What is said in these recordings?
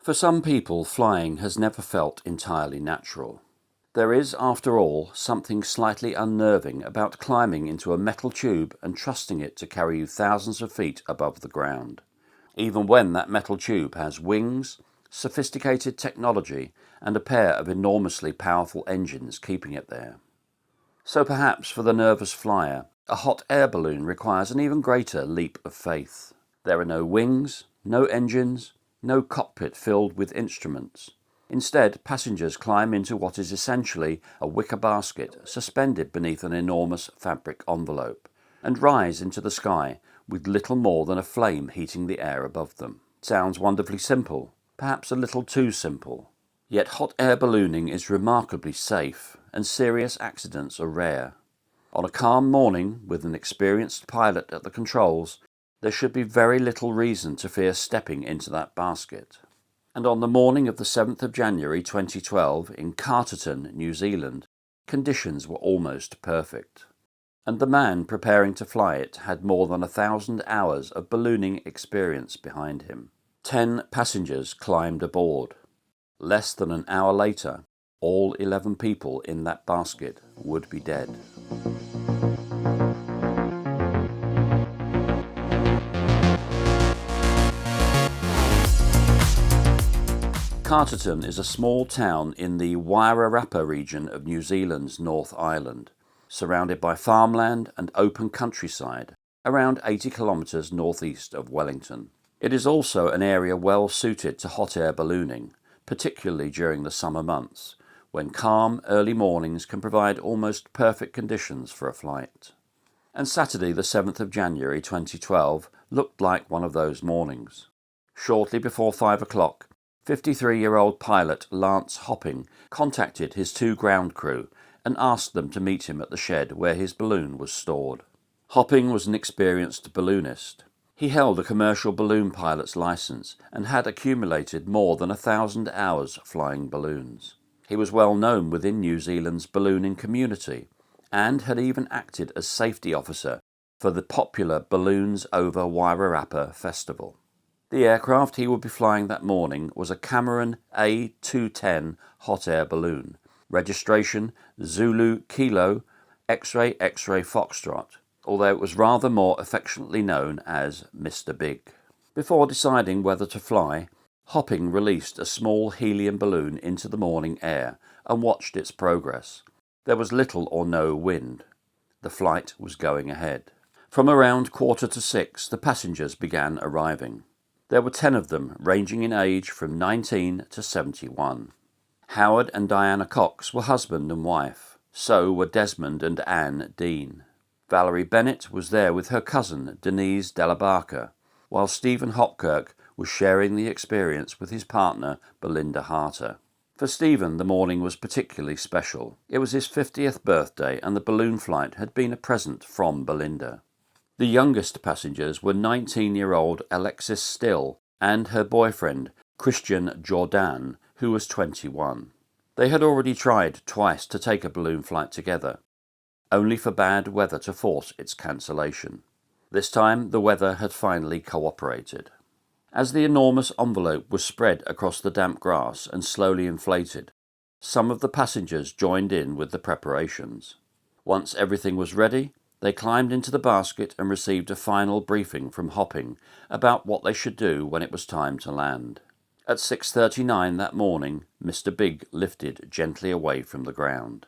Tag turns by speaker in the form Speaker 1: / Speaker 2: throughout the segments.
Speaker 1: For some people, flying has never felt entirely natural. There is, after all, something slightly unnerving about climbing into a metal tube and trusting it to carry you thousands of feet above the ground, even when that metal tube has wings, sophisticated technology, and a pair of enormously powerful engines keeping it there. So perhaps for the nervous flyer, a hot air balloon requires an even greater leap of faith. There are no wings, no engines, no cockpit filled with instruments. Instead, passengers climb into what is essentially a wicker basket suspended beneath an enormous fabric envelope, and rise into the sky with little more than a flame heating the air above them. Sounds wonderfully simple, perhaps a little too simple. Yet hot air ballooning is remarkably safe, and serious accidents are rare. On a calm morning, with an experienced pilot at the controls, there should be very little reason to fear stepping into that basket. And on the morning of the 7th of January 2012 in Carterton, New Zealand, conditions were almost perfect. And the man preparing to fly it had more than 1,000 hours of ballooning experience behind him. 10 passengers climbed aboard. Less than an hour later, all 11 people in that basket would be dead. Carterton is a small town in the Wairarapa region of New Zealand's North Island, surrounded by farmland and open countryside, around 80 kilometres northeast of Wellington. It is also an area well suited to hot air ballooning, particularly during the summer months, when calm early mornings can provide almost perfect conditions for a flight. And Saturday the 7th of January 2012 looked like one of those mornings. Shortly before 5 o'clock, 53-year-old pilot Lance Hopping contacted his 2 ground crew and asked them to meet him at the shed where his balloon was stored. Hopping was an experienced balloonist. He held a commercial balloon pilot's license and had accumulated more than 1,000 hours flying balloons. He was well known within New Zealand's ballooning community and had even acted as safety officer for the popular Balloons Over Wairarapa festival. The aircraft he would be flying that morning was a Cameron A210 hot air balloon, registration Zulu Kilo X-Ray X-Ray Foxtrot, although it was rather more affectionately known as Mr. Big. Before deciding whether to fly, Hopping released a small helium balloon into the morning air and watched its progress. There was little or no wind. The flight was going ahead. From around 5:45, the passengers began arriving. There were 10 of them, ranging in age from 19 to 71. Howard and Diana Cox were husband and wife. So were Desmond and Anne Dean. Valerie Bennett was there with her cousin Denise Delabarca, while Stephen Hopkirk was sharing the experience with his partner Belinda Harter. For Stephen, the morning was particularly special. It was his 50th birthday, and the balloon flight had been a present from Belinda. The youngest passengers were 19-year-old Alexis Still and her boyfriend Christian Jordan, who was 21. They had already tried twice to take a balloon flight together, only for bad weather to force its cancellation. This time the weather had finally cooperated. As the enormous envelope was spread across the damp grass and slowly inflated, some of the passengers joined in with the preparations. Once everything was ready, they climbed into the basket and received a final briefing from Hopping about what they should do when it was time to land. At 6:39 that morning, Mr. Big lifted gently away from the ground.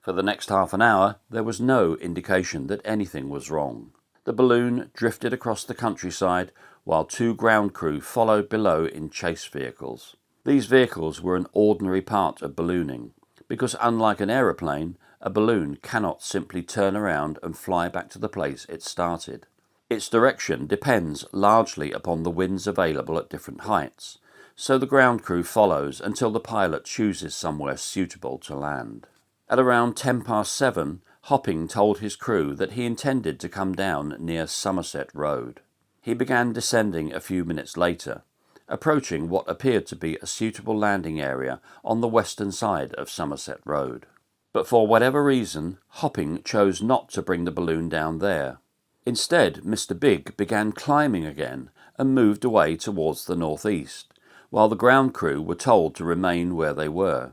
Speaker 1: For the next half an hour, there was no indication that anything was wrong. The balloon drifted across the countryside while 2 ground crew followed below in chase vehicles. These vehicles were an ordinary part of ballooning, because unlike an aeroplane, a balloon cannot simply turn around and fly back to the place it started. Its direction depends largely upon the winds available at different heights, so the ground crew follows until the pilot chooses somewhere suitable to land. At around 7:10, Hopping told his crew that he intended to come down near Somerset Road. He began descending a few minutes later, approaching what appeared to be a suitable landing area on the western side of Somerset Road. But for whatever reason, Hopping chose not to bring the balloon down there. Instead, Mr. Big began climbing again and moved away towards the northeast, while the ground crew were told to remain where they were.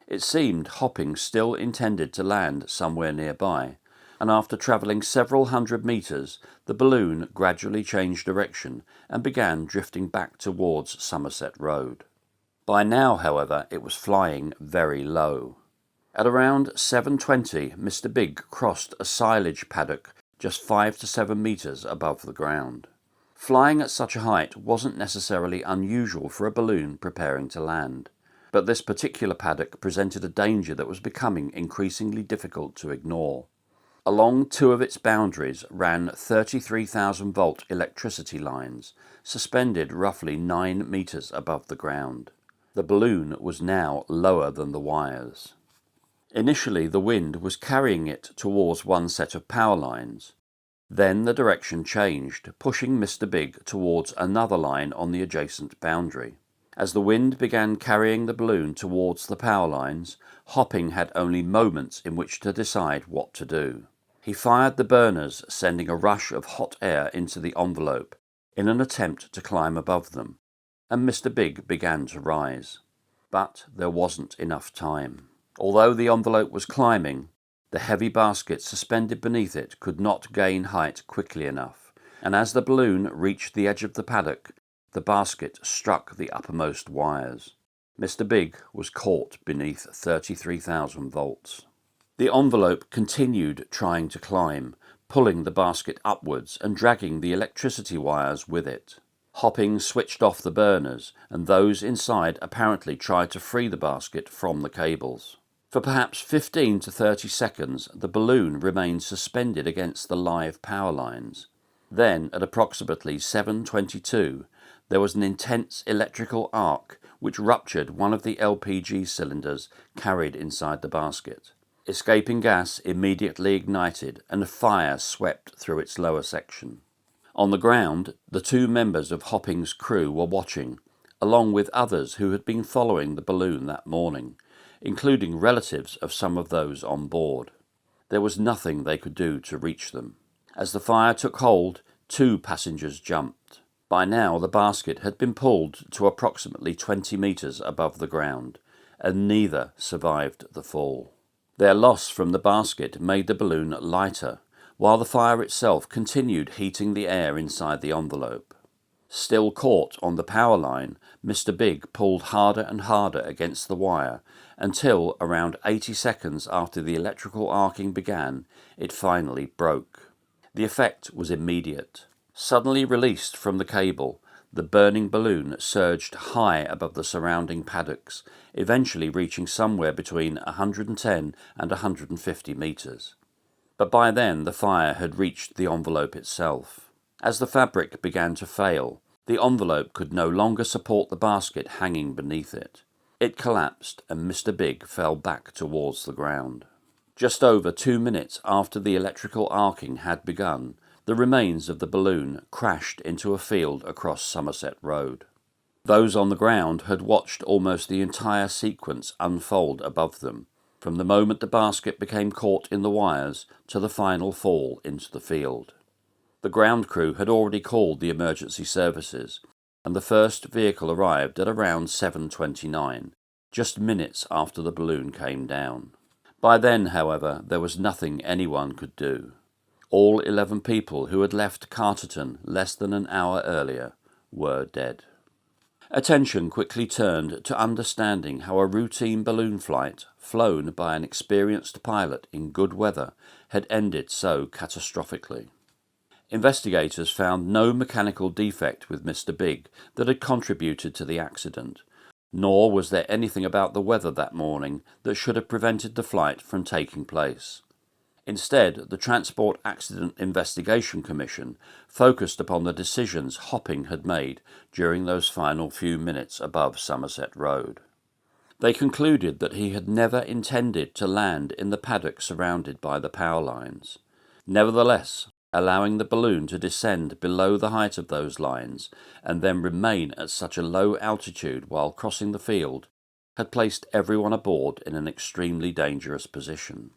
Speaker 1: It seemed Hopping still intended to land somewhere nearby, and after travelling several hundred metres, the balloon gradually changed direction and began drifting back towards Somerset Road. By now, however, it was flying very low. At around 7:20, Mr. Big crossed a silage paddock just 5 to 7 metres above the ground. Flying at such a height wasn't necessarily unusual for a balloon preparing to land, but this particular paddock presented a danger that was becoming increasingly difficult to ignore. Along two of its boundaries ran 33,000-volt electricity lines, suspended roughly 9 metres above the ground. The balloon was now lower than the wires. Initially, the wind was carrying it towards one set of power lines. Then the direction changed, pushing Mr. Big towards another line on the adjacent boundary. As the wind began carrying the balloon towards the power lines, Hopping had only moments in which to decide what to do. He fired the burners, sending a rush of hot air into the envelope in an attempt to climb above them, and Mr. Big began to rise. But there wasn't enough time. Although the envelope was climbing, the heavy basket suspended beneath it could not gain height quickly enough, and as the balloon reached the edge of the paddock, the basket struck the uppermost wires. Mr. Big was caught beneath 33,000 volts. The envelope continued trying to climb, pulling the basket upwards and dragging the electricity wires with it. Hopping switched off the burners, and those inside apparently tried to free the basket from the cables. For perhaps 15 to 30 seconds, the balloon remained suspended against the live power lines. Then, at approximately 7:22, there was an intense electrical arc which ruptured one of the LPG cylinders carried inside the basket. Escaping gas immediately ignited, and a fire swept through its lower section. On the ground, the two members of Hopping's crew were watching, along with others who had been following the balloon that morning, including relatives of some of those on board. There was nothing they could do to reach them. As the fire took hold, 2 passengers jumped. By now the basket had been pulled to approximately 20 metres above the ground, and neither survived the fall. Their loss from the basket made the balloon lighter, while the fire itself continued heating the air inside the envelope. Still caught on the power line, Mr. Big pulled harder and harder against the wire until, around 80 seconds after the electrical arcing began, it finally broke. The effect was immediate. Suddenly released from the cable, the burning balloon surged high above the surrounding paddocks, eventually reaching somewhere between 110 and 150 metres. But by then the fire had reached the envelope itself. As the fabric began to fail, the envelope could no longer support the basket hanging beneath it. It collapsed, and Mr. Big fell back towards the ground. Just over 2 minutes after the electrical arcing had begun, the remains of the balloon crashed into a field across Somerset Road. Those on the ground had watched almost the entire sequence unfold above them, from the moment the basket became caught in the wires to the final fall into the field. The ground crew had already called the emergency services, and the first vehicle arrived at around 7:29, just minutes after the balloon came down. By then, however, there was nothing anyone could do. All 11 people who had left Carterton less than an hour earlier were dead. Attention quickly turned to understanding how a routine balloon flight, flown by an experienced pilot in good weather, had ended so catastrophically. Investigators found no mechanical defect with Mr. Big that had contributed to the accident, nor was there anything about the weather that morning that should have prevented the flight from taking place. Instead, the Transport Accident Investigation Commission focused upon the decisions Hopping had made during those final few minutes above Somerset Road. They concluded that he had never intended to land in the paddock surrounded by the power lines. Nevertheless, allowing the balloon to descend below the height of those lines and then remain at such a low altitude while crossing the field had placed everyone aboard in an extremely dangerous position.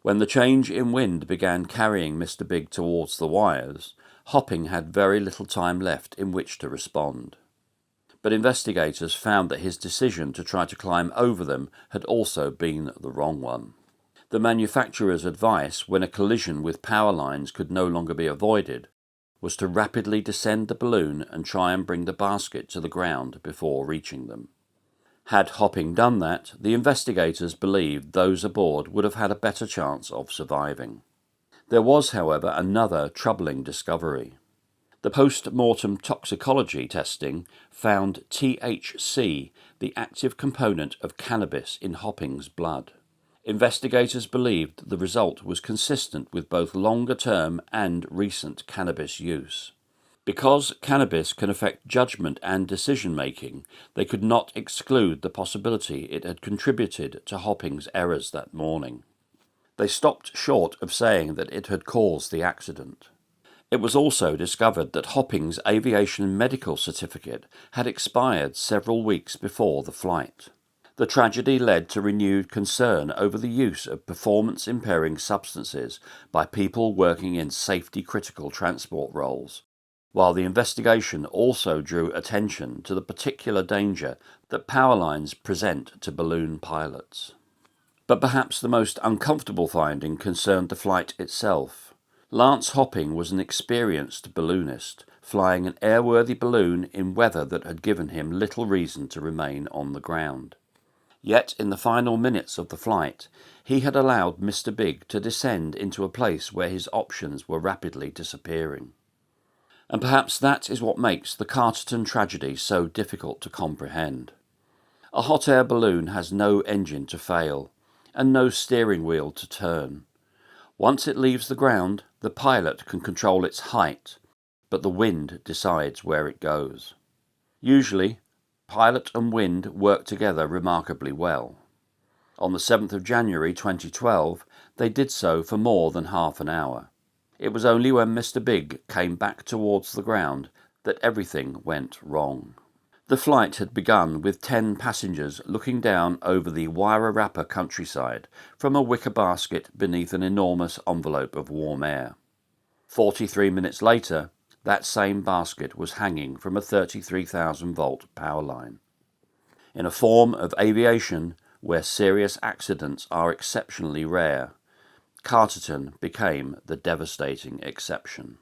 Speaker 1: When the change in wind began carrying Mr. Big towards the wires, Hopping had very little time left in which to respond. but investigators found that his decision to try to climb over them had also been the wrong one. The manufacturer's advice, when a collision with power lines could no longer be avoided, was to rapidly descend the balloon and try and bring the basket to the ground before reaching them. Had Hopping done that, the investigators believed those aboard would have had a better chance of surviving. There was, however, another troubling discovery. The post-mortem toxicology testing found THC, the active component of cannabis, in Hopping's blood. Investigators believed the result was consistent with both longer-term and recent cannabis use. Because cannabis can affect judgment and decision-making, they could not exclude the possibility it had contributed to Hopping's errors that morning. They stopped short of saying that it had caused the accident. It was also discovered that Hopping's aviation medical certificate had expired several weeks before the flight. The tragedy led to renewed concern over the use of performance-impairing substances by people working in safety-critical transport roles, while the investigation also drew attention to the particular danger that power lines present to balloon pilots. But perhaps the most uncomfortable finding concerned the flight itself. Lance Hopping was an experienced balloonist, flying an airworthy balloon in weather that had given him little reason to remain on the ground. Yet in the final minutes of the flight, he had allowed Mr. Big to descend into a place where his options were rapidly disappearing. And perhaps that is what makes the Carterton tragedy so difficult to comprehend. A hot air balloon has no engine to fail, and no steering wheel to turn. Once it leaves the ground, the pilot can control its height, but the wind decides where it goes. Usually, pilot and wind work together remarkably well. On the 7th of January 2012, they did so for more than half an hour. It was only when Mr. Big came back towards the ground that everything went wrong. The flight had begun with 10 passengers looking down over the Wairarapa countryside from a wicker basket beneath an enormous envelope of warm air. 43 minutes later, that same basket was hanging from a 33,000-volt power line. In a form of aviation where serious accidents are exceptionally rare, Carterton became the devastating exception.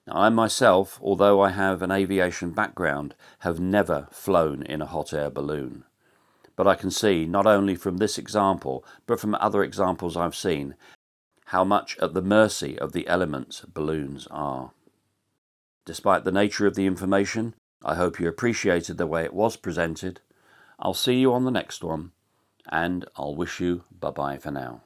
Speaker 1: Now, I myself, although I have an aviation background, have never flown in a hot air balloon. But I can see, not only from this example, but from other examples I've seen, how much at the mercy of the elements balloons are. Despite the nature of the information, I hope you appreciated the way it was presented. I'll see you on the next one, and I'll wish you bye-bye for now.